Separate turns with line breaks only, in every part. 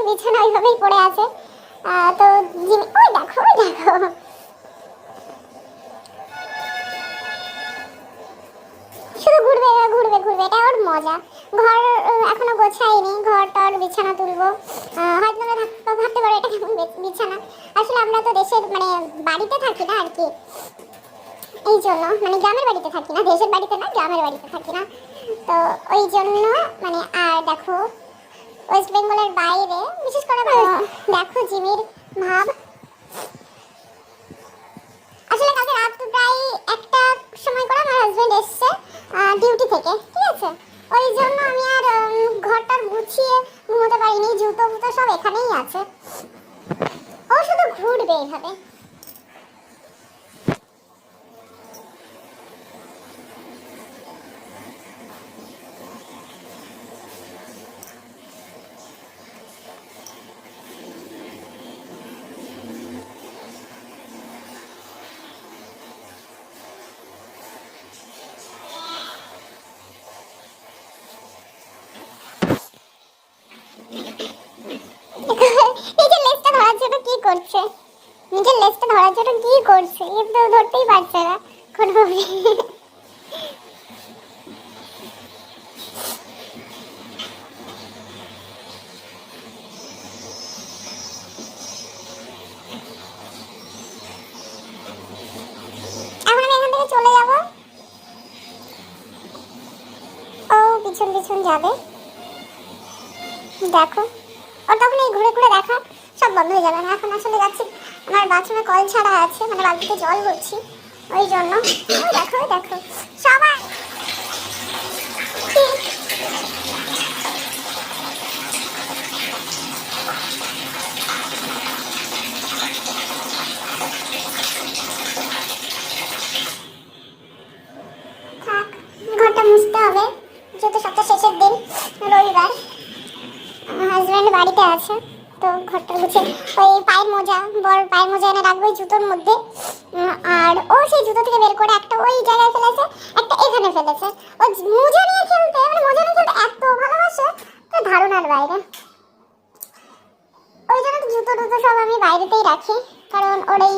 বিছানা ওইভাবেই পড়ে আছে। তো জিমি ওই দেখো শুধু ঘুরবে ঘুরবে ঘুরবে, এটা ওর মজা। ঘর এখনো গোছাইনি, ঘর টর বিছানা তুলবো। হয়তো ভাবতে পারো এটা কেমন বিছানা, আসলে আমরা তো দেশের মানে বাড়িতে থাকি না আর কি, এই জন্য মানে গ্রামের বাড়িতে থাকি না, দেশের বাড়িতে না গ্রামের বাড়িতে থাকি না, তো ওই জন্য মানে। আর দেখো ওয়েস্ট বেঙ্গলের বাইরে বিশেষ করে দেখো জিমির ভাব। আসলে কালকে রাত প্রায় 1টা সময় করে আমার হাজবেন্ড এসছে ডিউটি থেকে, ঠিক আছে, ওই জন্য আমি আর ঘরটা গুছিয়ে ঘুমোতে পারিনি, জুতো ফুতো সব এখানেই আছে। ও শুধু ঘুরবে এইভাবে। নিজের লেজটা ধরার জন্য কি করছে, নিজের লেজটা ধরার জন্য কি করছে, কিন্তু ধরতেই পারছে না কোনোভাবে। এখন আমি এখান থেকে চলে যাব, ও পিছন পিছন যাবে। দেখো ওর তখন এই ঘুরে ঘুরে দেখা সব বন্ধ হয়ে যাবে না। এখন আসলে যাচ্ছি, আমার বাথরুমে কল ছাড়া আছে, মানে বালতিতে জল ভরছি, ওই জন্য। দেখো সবাই থাক, ঘরটা মুছতে হবে, যেহেতু সপ্তাহ শেষের দিন, রবিবার, হাজব্যান্ড বাড়িতে আছে, তো ঘরটা গুছিয়ে ওই পায়ের মোজা, বড় পায়ের মোজা এনে রাখবো জুতোর মধ্যে। আর ও সেই জুতো থেকে বের করে একটা ওই জায়গায় ফেলেছে, একটা এখানে ফেলেছে। ও মোজা নিয়ে খেলতে, মানে মোজা নিয়ে খেলতে এত ভালোবাসে, তো ধারণার বাইরে। ওই জন্য জুতো টুতো সব আমি বাইরেতেই রাখি, কারণ ওর এই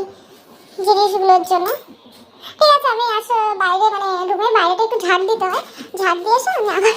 জিনিসগুলোর জন্য। ঠিক আছে, আমি বাইরে মানে রুমের বাইরেটা একটু ঝাড় দিতে হয়, ঝাড় দিয়ে এসে আমি আবার